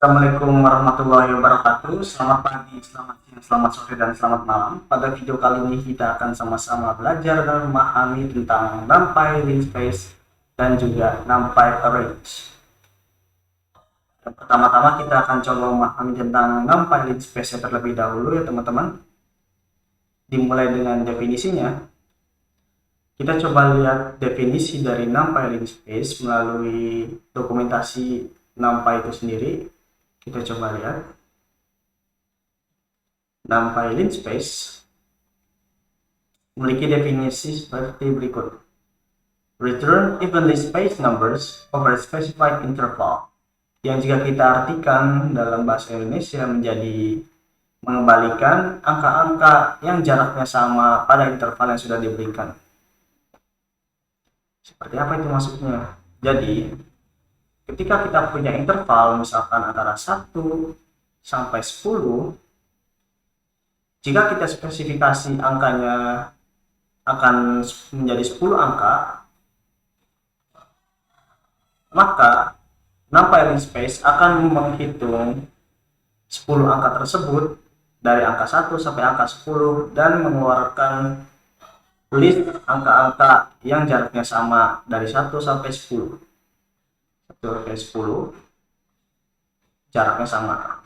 Assalamualaikum warahmatullahi wabarakatuh. Selamat pagi, selamat siang, selamat sore, dan selamat malam. Pada video kali ini kita akan sama-sama belajar dan memahami tentang NumPy linspace dan juga NumPy arrange. Pertama-tama kita akan coba memahami tentang NumPy linspace terlebih dahulu ya teman-teman. Dimulai dengan definisinya. Kita coba lihat definisi dari NumPy linspace melalui dokumentasi NumPy itu sendiri. Kita coba lihat NumPy linspace memiliki definisi seperti berikut. Return evenly spaced numbers over a specified interval, yang jika kita artikan dalam bahasa Indonesia menjadi mengembalikan angka-angka yang jaraknya sama pada interval yang sudah diberikan. Seperti apa itu maksudnya? Jadi ketika kita punya interval misalkan antara 1 sampai 10, jika kita spesifikasi angkanya akan menjadi 10 angka, maka NumPy linspace akan menghitung 10 angka tersebut dari angka 1 sampai angka 10 dan mengeluarkan list angka-angka yang jaraknya sama dari 1 sampai 10. 1 sampai 10 jaraknya sama.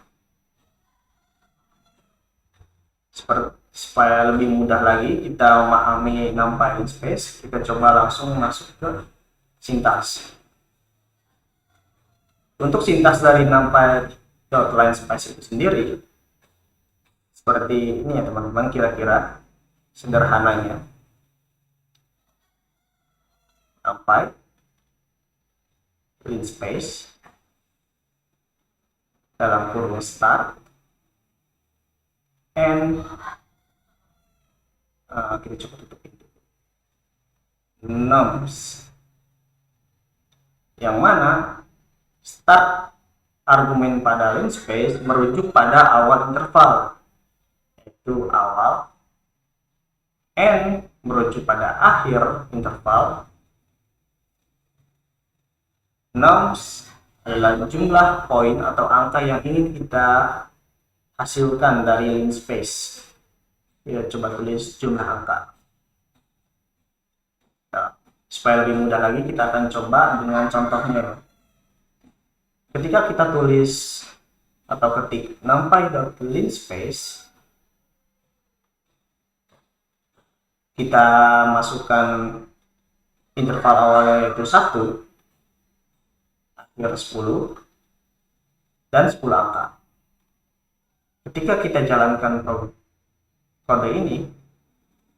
Supaya lebih mudah lagi kita memahami NumPy linspace, kita coba langsung masuk ke sintaks. Untuk sintaks dari NumPy.linspace itu sendiri seperti ini ya teman-teman, kira-kira sederhananya. NumPy linspace dalam kurung start and kita coba tutup itu nums, yang mana start argumen pada linspace merujuk pada awal interval, yaitu awal, and merujuk pada akhir interval. Nums adalah jumlah poin atau angka yang ingin kita hasilkan dari linspace. Kita coba tulis jumlah angka. Nah, supaya lebih mudah lagi kita akan coba dengan contohnya. Ketika kita tulis atau ketik NumPy.linspace, kita masukkan interval awalnya yaitu 1, akhir 10, dan 10 angka. Ketika kita jalankan kode ini,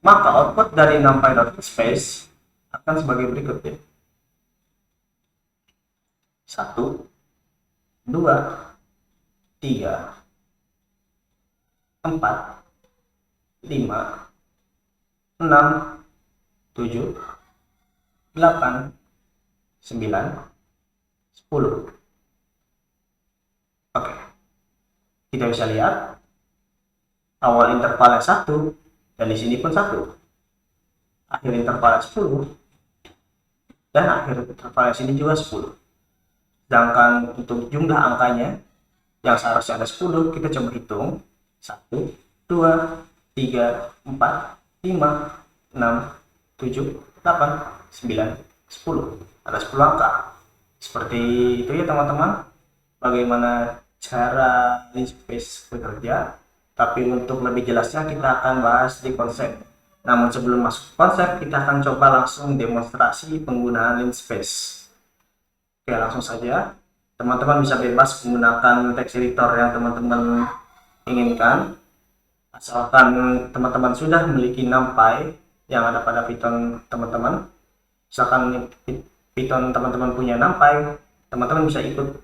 maka output dari NumPy.linspace akan sebagai berikut ya. 1, 2, 3, 4, 5, 6, 7, 8, 9, 10. Oke, kita bisa lihat awal intervalnya 1 dan di sini pun 1, akhir intervalnya 10, dan akhir intervalnya sini juga 10. Sedangkan untuk jumlah angkanya yang seharusnya ada 10, kita coba hitung 1, 2, 3, 4, 5, 6, 7, 8, 9, 10. Ada 10 angka. Seperti itu ya teman-teman, bagaimana cara linspace bekerja. Tapi untuk lebih jelasnya kita akan bahas di konsep. Namun sebelum masuk ke konsep, kita akan coba langsung demonstrasi penggunaan linspace. Oke, langsung saja. Teman-teman bisa bebas menggunakan text editor yang teman-teman inginkan, asalkan teman-teman sudah memiliki NumPy yang ada pada Python teman-teman. Misalkan Python teman-teman punya NumPy, teman-teman bisa ikut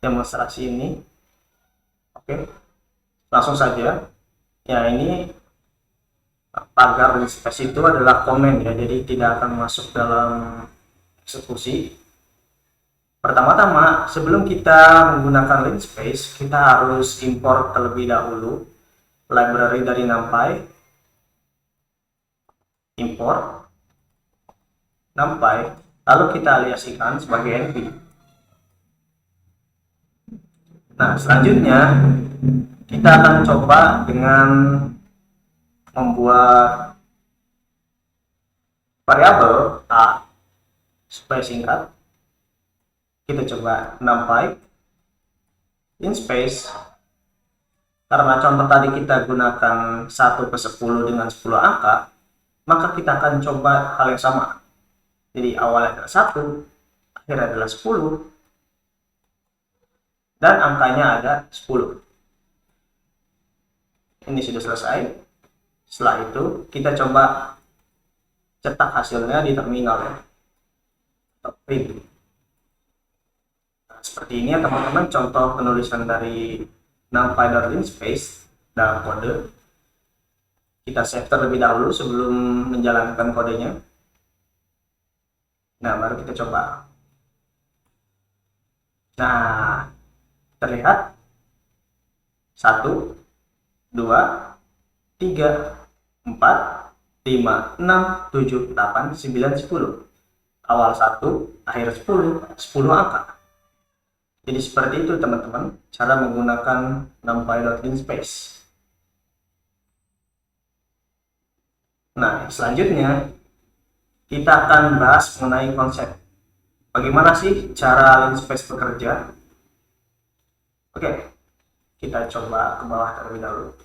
demonstrasi ini. Oke, langsung saja. Ya, ini pagar linspace itu adalah komen ya, jadi tidak akan masuk dalam eksekusi. Pertama-tama, sebelum kita menggunakan linspace, kita harus import terlebih dahulu library dari NumPy. Import NumPy, lalu kita aliasikan sebagai np. Nah, selanjutnya kita akan coba dengan membuat variabel A supaya singkat. Kita coba numpy in space. Karena contoh tadi kita gunakan 1 ke 10 dengan 10 angka, maka kita akan coba hal yang sama. Jadi awalnya adalah 1, akhirnya adalah 10, dan angkanya ada 10. Ini sudah selesai. Setelah itu kita coba cetak hasilnya di terminal ya, atau print. Nah, seperti ini ya teman-teman contoh penulisan dari numpy.linspace dalam kode. Kita save terlebih dahulu sebelum menjalankan kodenya. Nah, baru kita coba. Nah, terlihat 1, 2, 3, 4, 5, 6, 7, 8, 9, 10. Awal 1, akhir 10, 10 angka. Jadi seperti itu teman-teman cara menggunakan numpy.linspace. Nah, selanjutnya kita akan bahas mengenai konsep. Bagaimana sih cara linspace bekerja? Oke, kita coba ke bawah terlebih dahulu.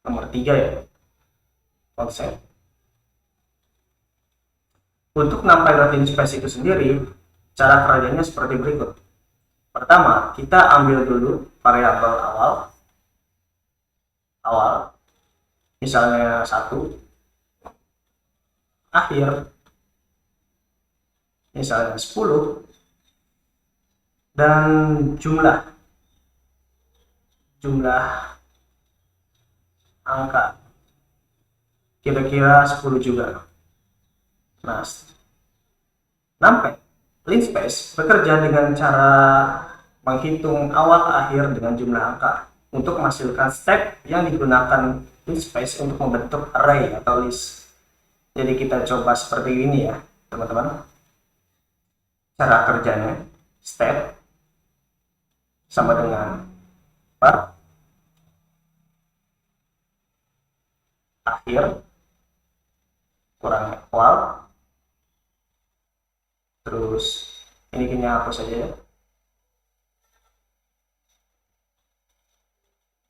Nomor 3 ya, konsep. Untuk numpy.linspace itu sendiri, cara kerjanya seperti berikut. Pertama, kita ambil dulu variabel awal, misalnya 1, akhir, misalnya 10, dan jumlah angka, kira-kira 10 juga. Nah, numpy linspace bekerja dengan cara menghitung awal akhir dengan jumlah angka untuk menghasilkan step yang digunakan linspace untuk membentuk array atau list. Jadi kita coba seperti ini ya teman-teman. Cara kerjanya, step sama dengan akhir kurang equal. Terus ini kayaknya hapus saja ya.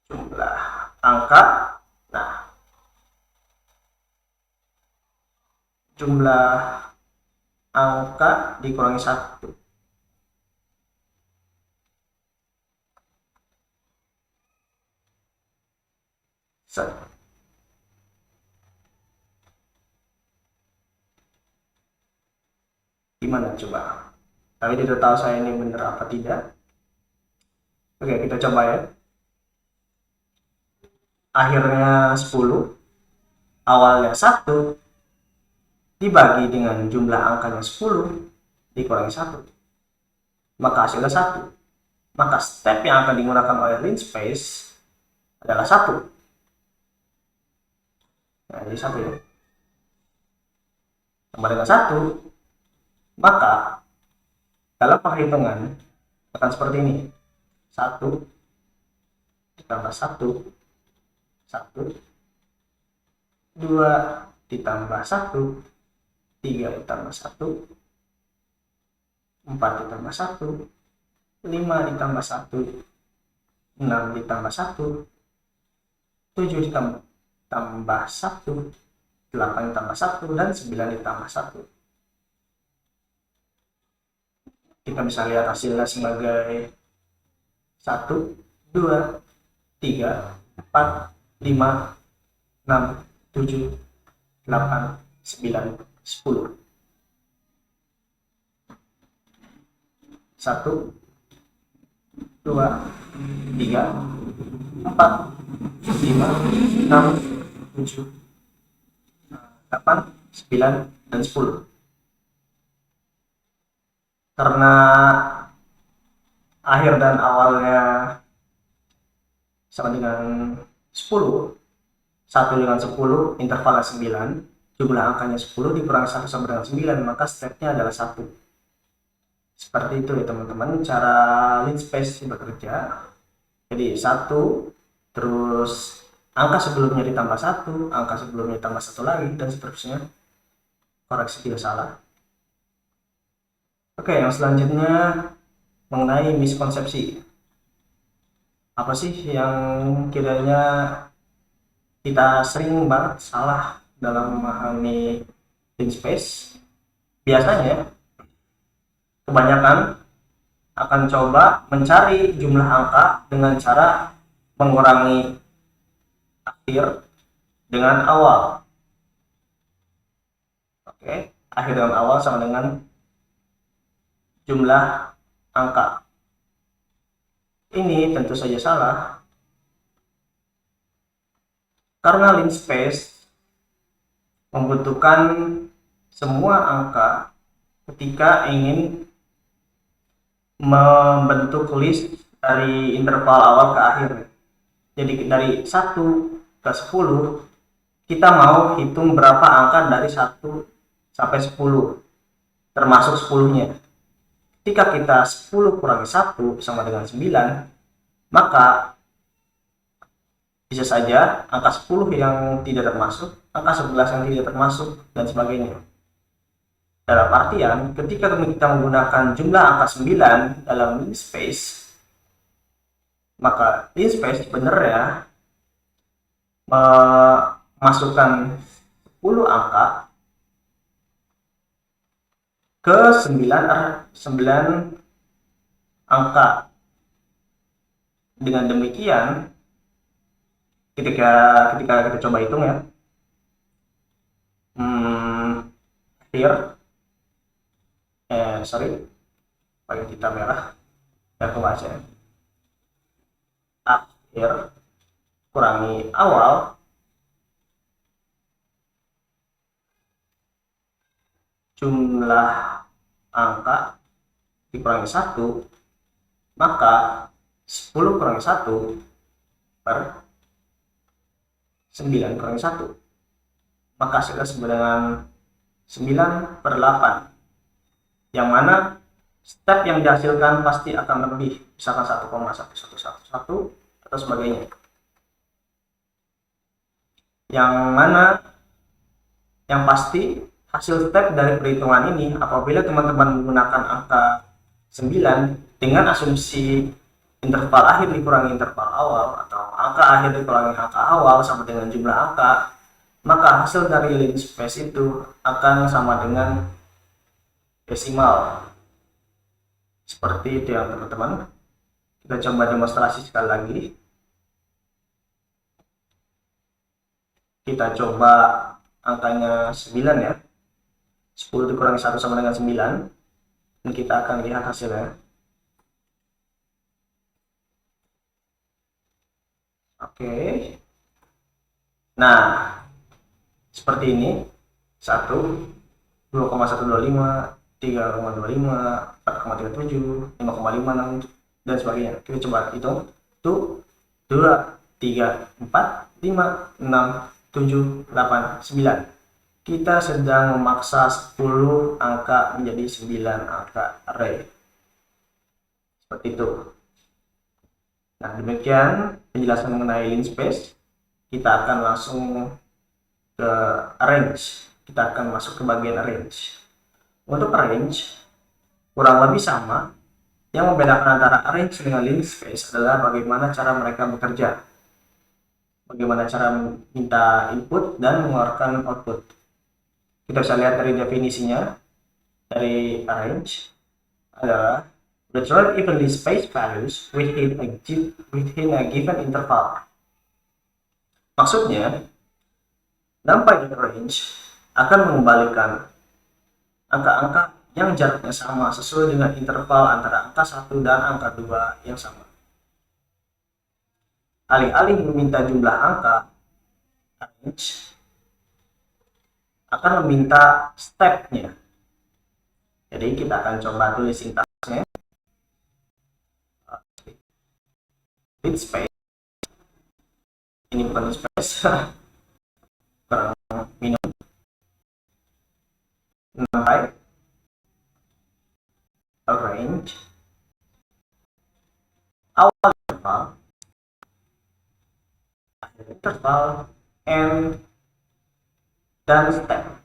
Jumlah angka. Nah, jumlah angka dikurangi 1. Set. Gimana coba? Tapi tidak tahu saya ini benar apa tidak. Oke, kita coba ya. Akhirnya 10, awalnya 1, dibagi dengan jumlah angkanya 10, dikurangi 1. Maka hasilnya 1. Maka step yang akan digunakan oleh linspace adalah 1. Nah, jadi 1 ya. Sama dengan 1. Maka dalam perhitungan akan seperti ini. 1 ditambah 1, 1, 2 ditambah 1, 3 ditambah 1, 4 ditambah 1, 5 ditambah 1, 6 ditambah 1, 7 ditambah 1, 8 ditambah 1, dan 9 ditambah 1. Kita bisa lihat hasilnya sebagai 1, 2, 3, 4, 5, 6, 7, 8, 9, 10. 1, 2, 3, 4, 5, 6, 7, 8, 9, dan 10. Karena akhir dan awalnya sama dengan 10, 1 dengan 10, intervalnya 9, jumlah angkanya 10 dikurangi 1 sama dengan 9, maka stepnya adalah 1. Seperti itu ya teman-teman cara linspace bekerja. Jadi satu, terus angka sebelumnya ditambah satu, angka sebelumnya ditambah satu lagi, dan seterusnya. Koreksi tidak salah. Oke, yang selanjutnya mengenai miskonsepsi. Apa sih yang kiranya kita sering banget salah dalam memahami linspace? Biasanya kebanyakan akan coba mencari jumlah angka dengan cara mengurangi akhir dengan awal. Oke, akhir dengan awal sama dengan jumlah angka. Ini tentu saja salah, karena linspace membutuhkan semua angka ketika ingin membentuk list dari interval awal ke akhir. Jadi dari 1 ke 10 kita mau hitung berapa angka dari 1 sampai 10 termasuk 10-nya. Ketika kita 10 kurangi 1 sama dengan 9, maka bisa saja angka 10 yang tidak termasuk, angka 11 yang tidak termasuk, dan sebagainya. Dalam artian, ketika kita menggunakan jumlah angka 9 dalam linspace, maka linspace sebenarnya memasukkan 10 angka ke 9 angka. Dengan demikian, ketika kita coba hitung ya, pakai tinta merah dan kebaca. Akhir kurangi awal jumlah angka dikurangi 1, maka 10 kurangi 1 per 9 kurangi 1, maka hasilnya sama dengan 9 per 8, yang mana step yang dihasilkan pasti akan lebih, misalkan 1,1111 atau sebagainya, yang mana yang pasti hasil step dari perhitungan ini apabila teman-teman menggunakan angka 9 dengan asumsi interval akhir dikurangi interval awal atau angka akhir dikurangi angka awal sama dengan jumlah angka, maka hasil dari linspace itu akan sama dengan desimal. Seperti itu ya teman-teman. Kita coba demonstrasi sekali lagi. Kita coba angkanya 9 ya. 10 dikurangi 1 sama dengan 9. Dan kita akan lihat hasilnya. Oke. Nah, seperti ini. 1, 2,125, 3,25, 4,37, 5,56, dan sebagainya. Kita coba hitung. 1, 2, 3, 4, 5, 6, 7, 8, 9. Kita sedang memaksa 10 angka menjadi 9 angka array. Seperti itu. Nah, demikian penjelasan mengenai linspace. Kita akan langsung ke arrange. Kita akan masuk ke bagian arrange. Untuk arrange kurang lebih sama. Yang membedakan antara arrange dengan linspace adalah bagaimana cara mereka bekerja, bagaimana cara minta input dan mengeluarkan output. Kita bisa lihat dari definisinya dari arrange adalah retrieve evenly spaced values within a given interval. Maksudnya, NumPy arrange akan mengembalikan angka-angka yang jaraknya sama sesuai dengan interval antara angka 1 dan angka 2 yang sama. Alih-alih meminta jumlah angka, arrange akan meminta stepnya. Jadi kita akan coba tulis sintaksnya. Linspace. Ini bukan linspace. Kurang minum. NumPy range, awal interval, akhir interval, and dan step.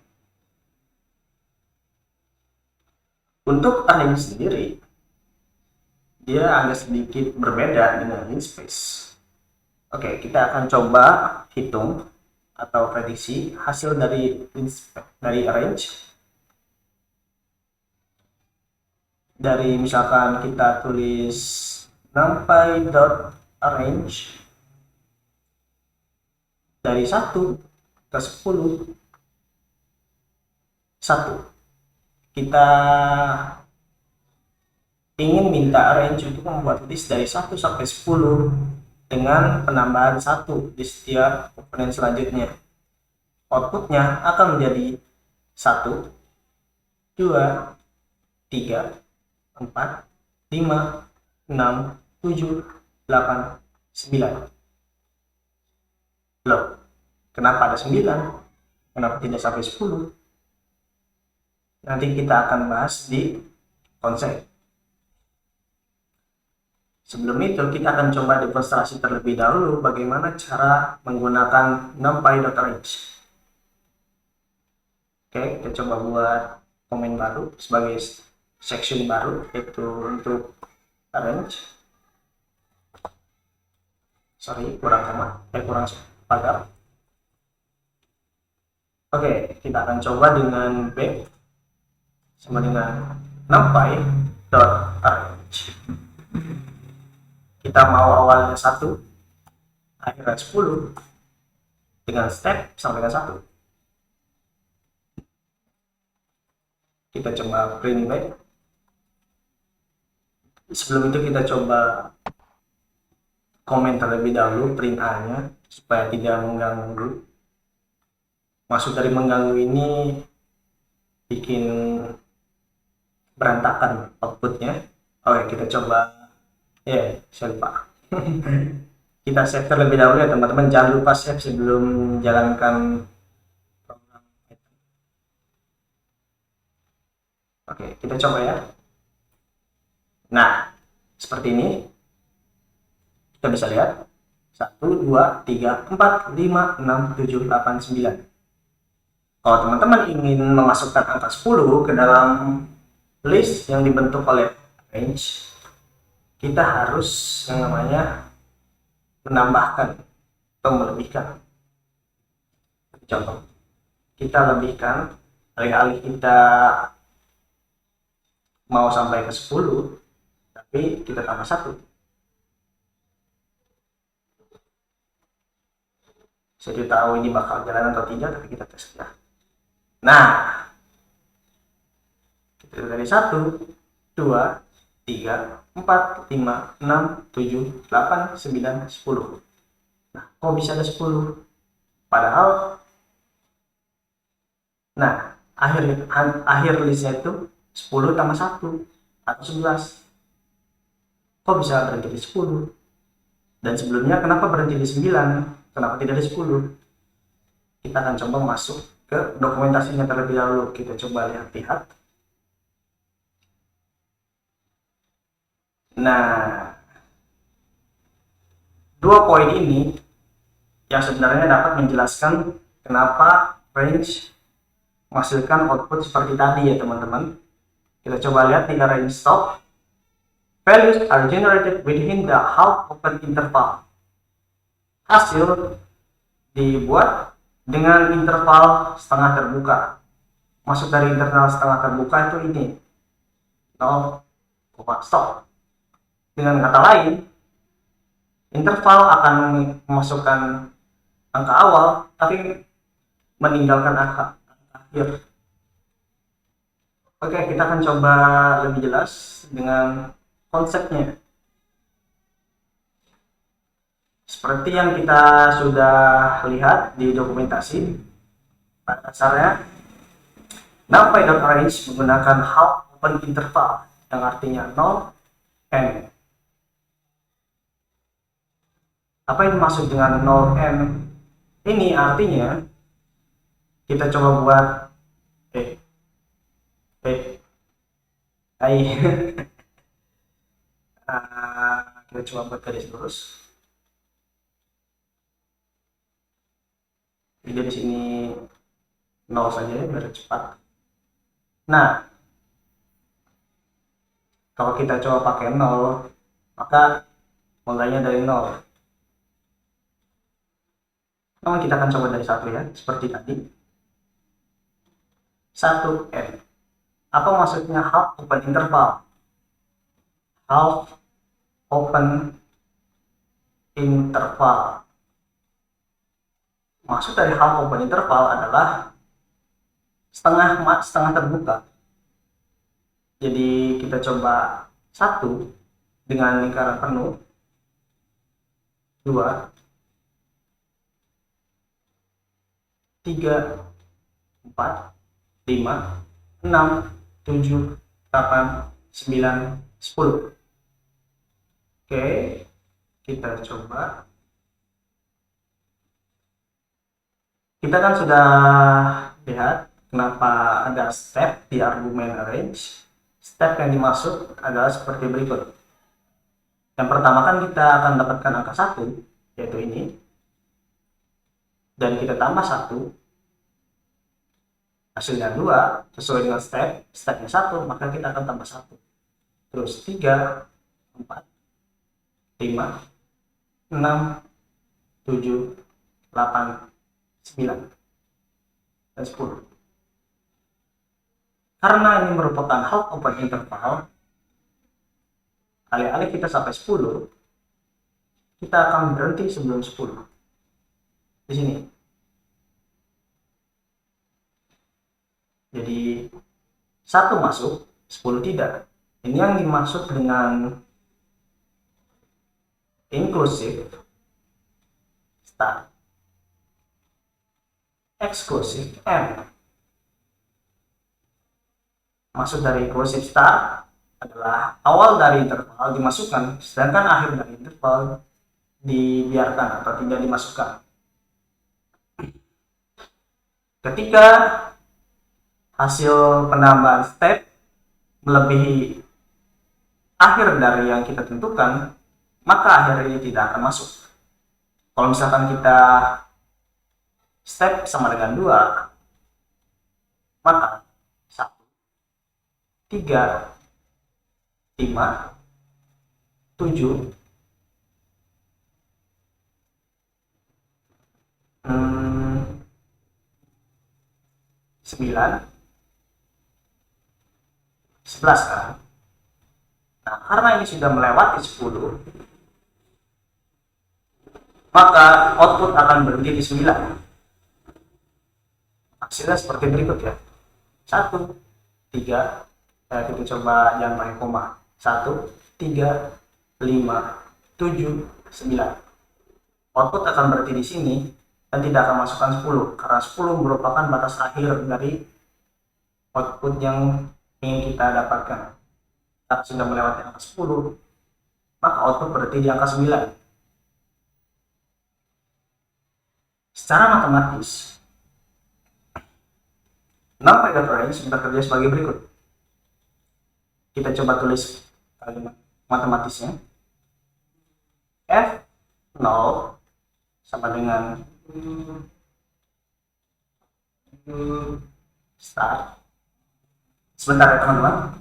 Untuk range sendiri, dia agak sedikit berbeda dengan linspace. Oke, kita akan coba hitung atau prediksi hasil dari range. Dari misalkan kita tulis numpy.range dari 1 ke 10, 1. Kita ingin minta range untuk membuat list dari 1 sampai 10 dengan penambahan 1 di setiap komponen selanjutnya. Outputnya akan menjadi 1, 2, 3, 4, 5, 6, 7, 8, 9. Loh, kenapa ada 9? Kenapa tidak sampai 10? Nanti kita akan bahas di konsep. Sebelum itu, kita akan coba demonstrasi terlebih dahulu bagaimana cara menggunakan numpy.range. Oke, kita coba buat komen baru sebagai section baru, yaitu untuk range. Sorry, kurang pagar. Oke, kita akan coba dengan back sama dengan numpy.range. Kita mau awalnya 1, akhirnya 10, dengan step sampai dengan 1. Kita coba print back. Sebelum itu kita coba komen terlebih dahulu print A-nya supaya tidak mengganggu. Maksud dari mengganggu ini bikin berantakan outputnya. Oke, kita coba. Saya lupa. Kita save terlebih dahulu ya teman-teman. Jangan lupa save sebelum menjalankan program. Oke, kita coba ya. Nah, seperti ini. Kita bisa lihat 1, 2, 3, 4, 5, 6, 7, 8, 9. Kalau teman-teman ingin memasukkan angka 10 ke dalam list yang dibentuk oleh range, kita harus yang namanya menambahkan atau melebihkan. Contoh, kita lebihkan, alih-alih kita mau sampai ke 10, tapi kita tambah 1. Saya tidak tahu ini bakal jalan atau tidak, tapi kita tes ya. Nah, kita dari 1, 2, 3, 4, 5, 6, 7, 8, 9, 10. Nah, kok bisa ada 10? Padahal, nah, akhir listnya itu 10 tambah 1 atau 11. Kok bisa berhenti di 10? Dan sebelumnya kenapa berhenti di 9? Kenapa tidak di 10? Kita akan coba masuk ke dokumentasinya terlebih dahulu. Kita coba lihat. Nah, 2 poin ini yang sebenarnya dapat menjelaskan kenapa range menghasilkan output seperti tadi ya teman-teman. Kita coba lihat di range stop. Values are generated within the half open interval. Hasil dibuat dengan interval setengah terbuka. Maksud dari interval setengah terbuka itu ini 0, stop. Dengan kata lain, interval akan memasukkan angka awal tapi meninggalkan angka akhir. Oke, kita akan coba lebih jelas dengan konsepnya. Seperti yang kita sudah lihat di dokumentasi, pada dasarnya numpy.range menggunakan half open interval yang artinya 0 n. Apa yang dimaksud dengan 0n? Ini artinya kita coba buat Hai. Kita coba buat garis lurus. Jadi di sini 0 saja ya, biar cepat. Nah, kalau kita coba pakai 0, maka mulainya dari 0. Namun kita akan coba dari 1 ya, seperti tadi. 1N. Apa maksudnya half open interval? Half open interval. Maksud dari half open interval adalah setengah terbuka. Jadi kita coba 1 dengan lingkaran penuh, 2, 3, 4, 5, 6, 7, 8, 9, 10. Oke, kita coba. Kita kan sudah lihat kenapa ada step di argumen arrange. Step yang dimaksud adalah seperti berikut. Yang pertama kan kita akan dapatkan angka 1, yaitu ini. Dan kita tambah 1, hasilnya 2, sesuai dengan stepnya 1, maka kita akan tambah 1. Terus 3, 4, 5, 6, 7, 8, 9, dan 10. Karena ini merupakan half open interval, alih-alih kita sampai 10, kita akan berhenti sebelum 10. Di sini. Jadi 1 masuk, 10 tidak. Ini yang dimaksud dengan inclusive start, exclusive end. Maksud dari inclusive start adalah awal dari interval dimasukkan, sedangkan akhir dari interval dibiarkan atau tidak dimasukkan. Ketika hasil penambahan step melebihi akhir dari yang kita tentukan, maka akhir ini tidak akan masuk. Kalau misalkan kita step sama dengan 2, maka 1, 3, 5, 7, 9, 11 kan. Nah, karena ini sudah melewati 10, maka output akan berhenti di 9. Hasilnya seperti berikut ya. 1, 3, kita coba jangan pakai koma. 1, 3, 5, 7, 9. Output akan berhenti di sini dan tidak akan masukkan 10, karena 10 merupakan batas akhir dari output yang ingin kita dapatkan. Kita sudah melewati angka 10, maka output berarti di angka 9. Secara matematis, NumPy.range bekerja sebagai berikut. Kita coba tulis kalimat matematisnya. F0 sama dengan start. Sebentar ya teman-teman.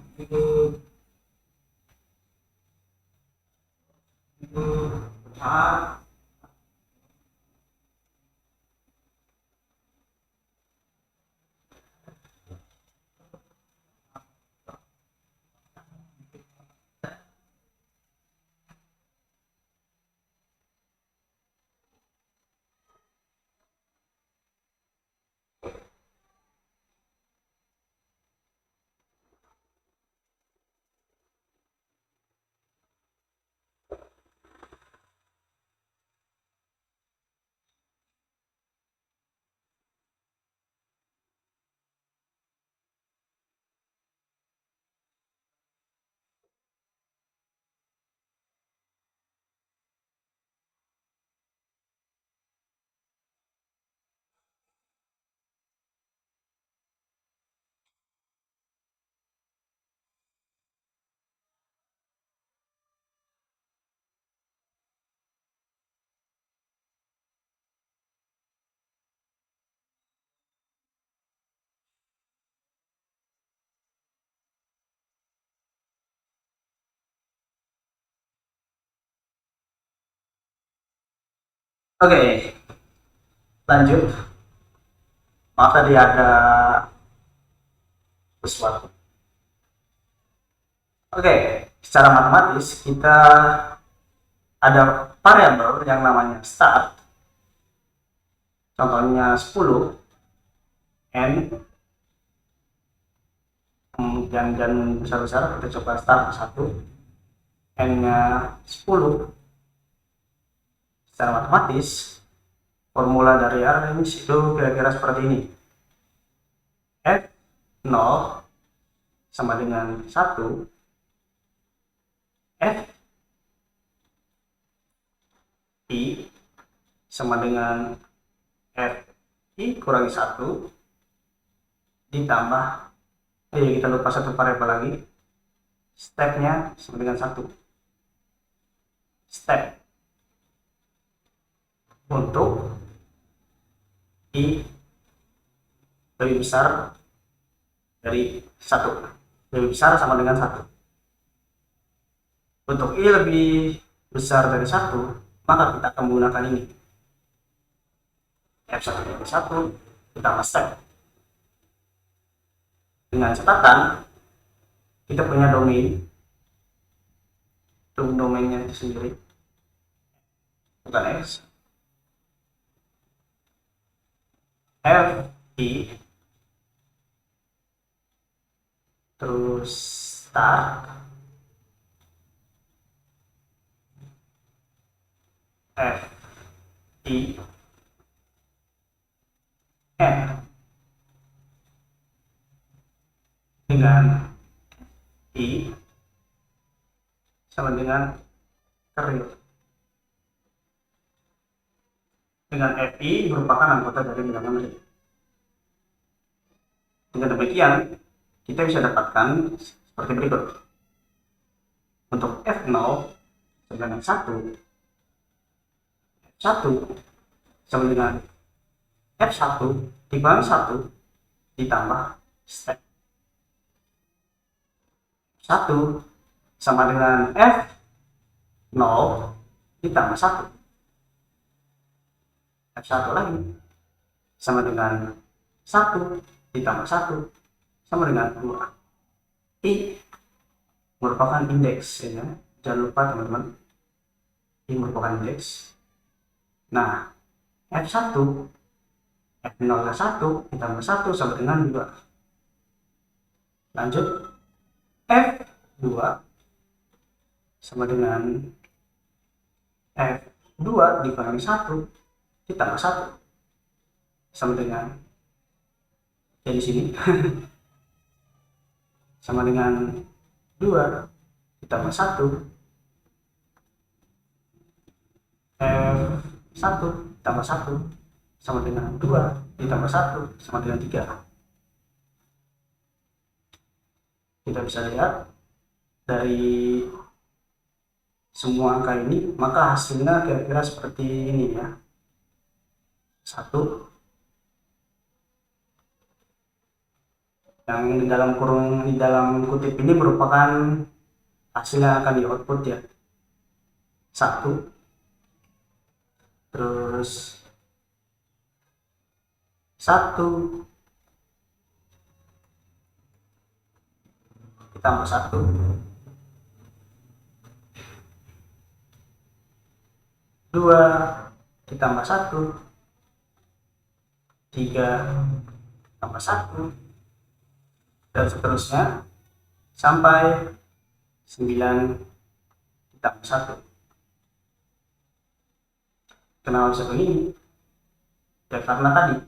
Oke, lanjut. Maaf tadi ada sesuatu. Oke, secara matematis kita ada variabel yang namanya start. Contohnya 10, n, jangan besar-besar, kita coba start 1, n-nya 10. Secara matematis, formula dari range itu kira-kira seperti ini. F0 sama dengan 1, F I sama dengan F I kurangi 1 ditambah, kita lupa satu variabel lagi, stepnya sama dengan 1. Step untuk I lebih besar dari 1, lebih besar sama dengan 1. Untuk I lebih besar dari 1, maka kita akan menggunakan ini, F1 dari 1 ditambah step. Dengan catatan, kita punya domain, domainnya itu sendiri, bukan X, F I terus start F I N dengan I sama dengan career. Dengan FI merupakan anggota dari nilai memory. Dengan demikian, kita bisa dapatkan seperti berikut. Untuk F0 sama dengan 1, F1 sama dengan F1 dikurangi 1 ditambah step. F1 sama dengan F0 ditambah 1. F1 lagi sama dengan 1 ditambah 1 sama dengan 2. I merupakan indeks, ya. Jangan lupa teman-teman, I merupakan indeks. Nah, F1 F0 ke 1 ditambah 1 sama dengan 2. Lanjut, F2 sama dengan F2 dikurangi 1 ditambah 1 sama dengan, ya di sini sama dengan 2 ditambah 1, F1 ditambah 1 sama dengan 2 ditambah 1 sama dengan 3. Kita bisa lihat dari semua angka ini, maka hasilnya kira-kira seperti ini, ya. 1 yang di dalam kurung, di dalam kutip ini merupakan hasil yang akan di output, ya. 1 terus 1 ditambah 1 2 ditambah 1 3 tambah 1 dan seterusnya sampai 9 ditambah 1. Kenapa bisa begini? Ya karena tadi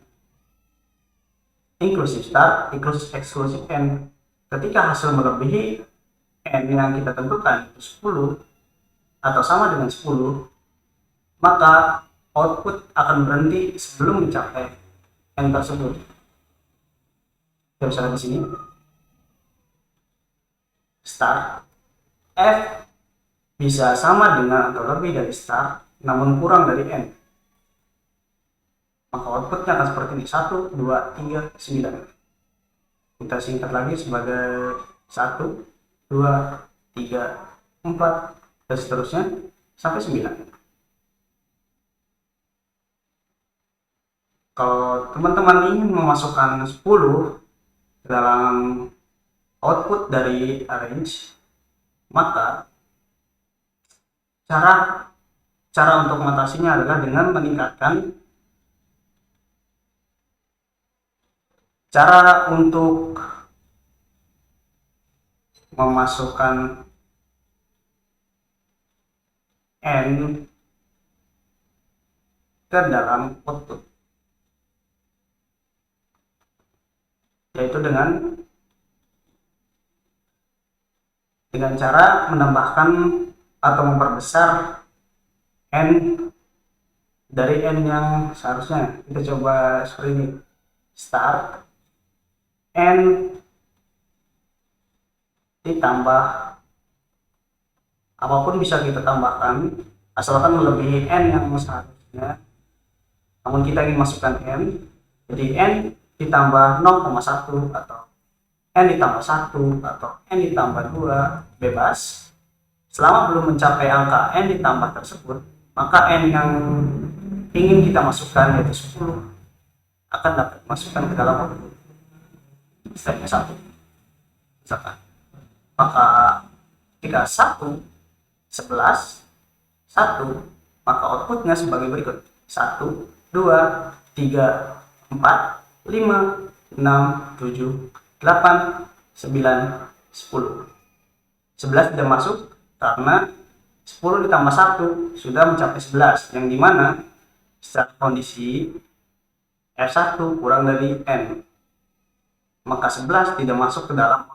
inclusive start, inclusive exclusive n. Ketika hasil melebihi n yang kita tentukan itu 10 atau sama dengan 10, maka output akan berhenti sebelum mencapai n tersebut. Kita bisa lihat di sini. Start F bisa sama dengan atau lebih dari start namun kurang dari n, maka outputnya akan seperti ini, 1, 2, 3, 9. Kita singkat lagi sebagai 1, 2, 3, 4 dan seterusnya sampai 9. Kalau teman-teman ingin memasukkan 10 ke dalam output dari arrange, maka cara untuk mengatasinya adalah dengan meningkatkan cara untuk memasukkan n ke dalam output, yaitu dengan cara menambahkan atau memperbesar n dari n yang seharusnya. Kita coba seperti ini, start n ditambah apapun bisa kita tambahkan asalkan melebihi n yang seharusnya. Namun kita ingin masukkan n, jadi n ditambah 0,1 atau n ditambah 1 atau n ditambah 2, bebas. Selama belum mencapai angka n ditambah tersebut, maka n yang ingin kita masukkan yaitu 10 akan dapat masukkan ke dalam output. Stepnya 1 misalkan, maka ketika 1, 11, 1, maka outputnya sebagai berikut: 1, 2, 3, 4, 5, 6, 7, 8, 9, 10. 11 tidak masuk karena 10 ditambah 1 sudah mencapai 11, yang dimana secara kondisi F1 kurang dari N, maka 11 tidak masuk ke dalam.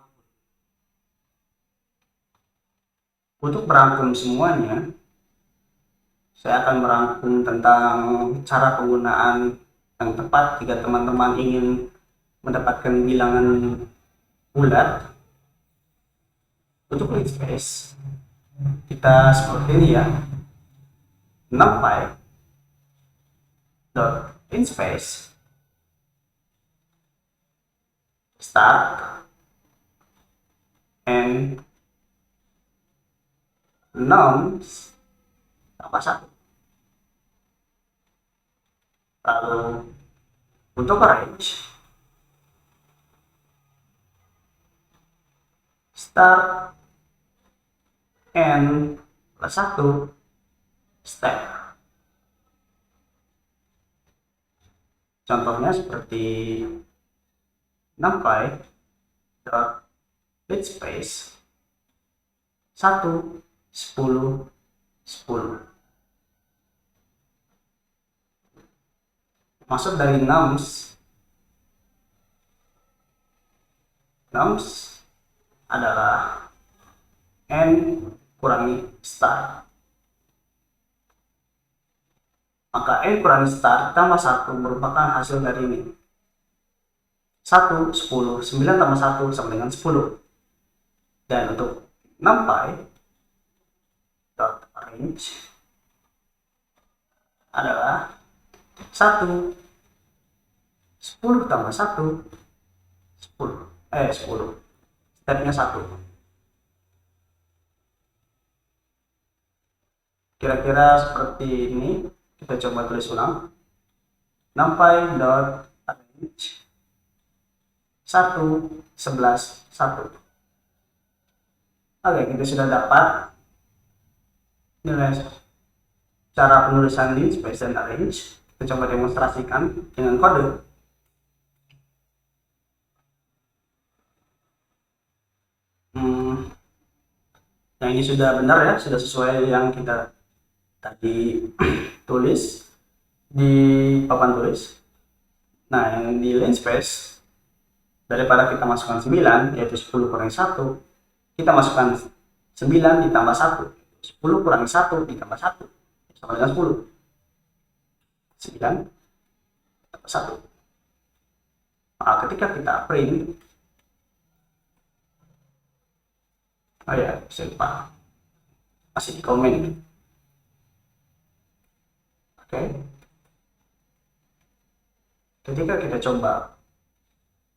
Untuk merangkum semuanya, saya akan merangkum tentang cara penggunaan yang tepat jika teman-teman ingin mendapatkan bilangan bulat. Untuk linspace kita seperti ini ya, numpy dot linspace start and nums tambah 1. Lalu untuk range start and plus 1 step. Contohnya seperti numpy dot linspace 1, 10, 10. Maksud dari nums adalah n kurangi start. Maka n kurangi start tambah 1 merupakan hasil dari ini. 1, 10, 9 tambah 1 sama dengan 10. Dan untuk numpy dot range adalah 1, 10 tambah 1, 10. Stepnya 1. Kira-kira seperti ini. Kita coba tulis ulang. Numpy dot range 1, 11, 1. Oke, kita sudah dapat nilai cara penulisan linspace dan arrange. Kita coba demonstrasikan dengan kode. Nah, ini sudah benar ya, sudah sesuai yang kita tadi tulis di papan tulis. Nah, yang di linspace, daripada kita masukkan 9 yaitu 10 kurangi 1, kita masukkan 9 ditambah 1. 10 kurangi 1 ditambah 1 sama dengan 10. 9 tambah 1. Nah, ketika kita print, saya lupa masih di komen. Oke. Ketika kita coba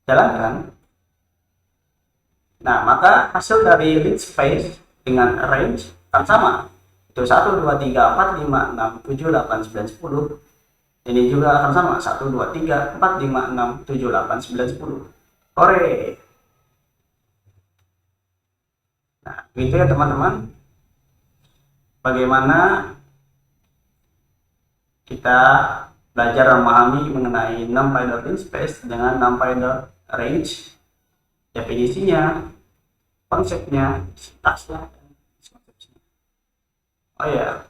jalankan, nah maka hasil dari linspace dengan range akan sama. Itu 1, 2, 3, 4, 5, 6, 7, 8, 9, 10. Ini juga akan sama, 1, 2, 3, 4, 5, 6, 7, 8, 9, 10. Hore! Nah, gitu ya teman-teman. Bagaimana kita belajar memahami mengenai NumPy.linspace dengan NumPy.range, definisinya, konsepnya, sintaksnya, dan konsepsinya. Oh ya,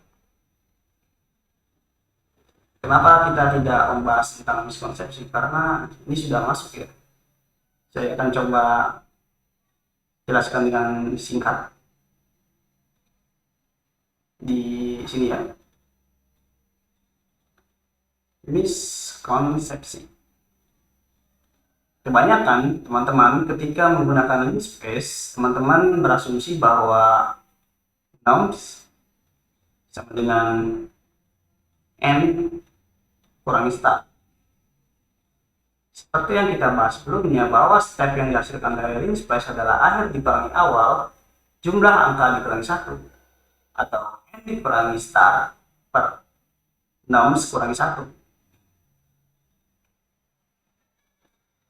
kenapa kita tidak membahas tentang miskonsepsi? Karena ini sudah masuk ya. Saya akan coba jelaskan dengan singkat di sini ya. Miskonsepsi. Kebanyakan teman-teman ketika menggunakan linspace, teman-teman berasumsi bahwa nums sama dengan n kurangi start. Seperti yang kita bahas sebelumnya, bahwa step yang dihasilkan dari linspace adalah akhir dikurangi awal, jumlah angka dikurangi 1, atau n dikurangi start per nums kurangi 1.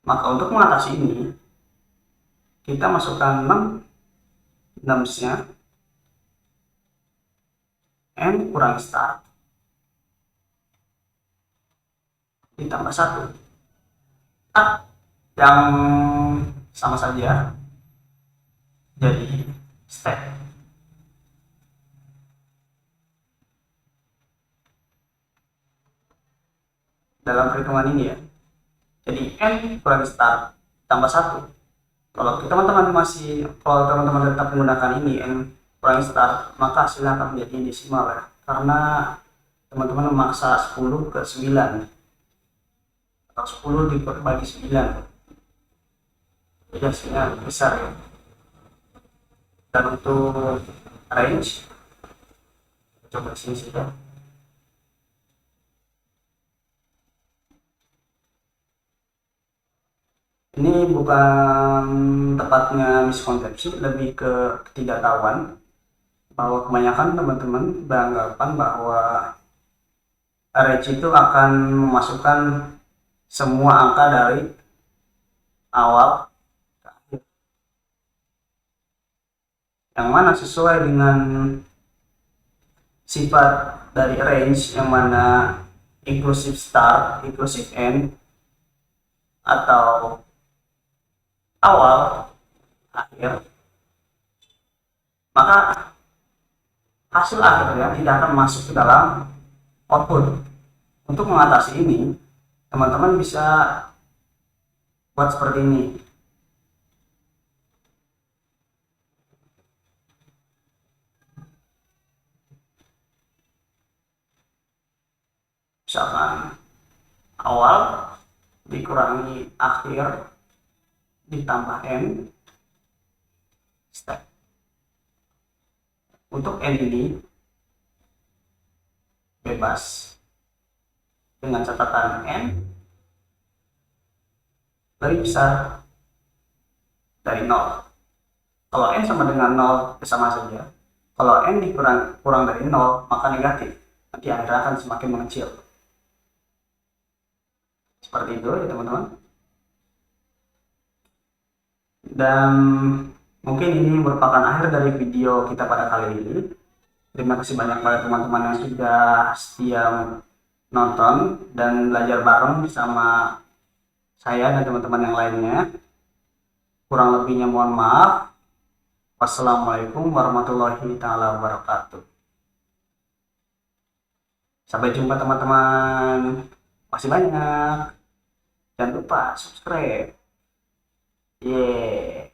Maka untuk mengatasi ini, kita masukkan numsnya n kurangi start ditambah 1. Yang sama saja jadi step. Dalam perhitungan ini ya. Jadi n kurangi start tambah 1. Kalau teman-teman tetap menggunakan ini n kurangi start, maka hasilnya akan menjadi desimal ya. Karena teman-teman memaksa 10 ke 9 atau 10 dibagi 9, jadi hasilnya besar ya. Dan untuk range, coba sini saja. Ini bukan tepatnya miskonsepsi, lebih ke ketidaktahuan, bahwa kebanyakan teman-teman beranggapan bahwa range itu akan memasukkan semua angka dari awal ke akhir, yang mana sesuai dengan sifat dari range, yang mana inclusive start, inclusive end, atau awal akhir, maka hasil akhirnya tidak akan masuk ke dalam output. Untuk mengatasi ini, teman-teman bisa buat seperti ini. Misalkan awal dikurangi akhir ditambah n step. Untuk n ini bebas dengan catatan n lebih besar dari 0. Kalau n sama dengan 0 sama saja. Kalau n kurang dari 0 maka negatif. Nanti akhirnya akan semakin mengecil. Seperti itu ya teman-teman. Dan mungkin ini merupakan akhir dari video kita pada kali ini. Terima kasih banyak pada teman-teman yang sudah setia nonton dan belajar bareng bersama saya dan teman-teman yang lainnya. Kurang lebihnya mohon maaf. Wassalamualaikum warahmatullahi wabarakatuh. Sampai jumpa teman-teman. Masih banyak. Jangan lupa subscribe. Yeah.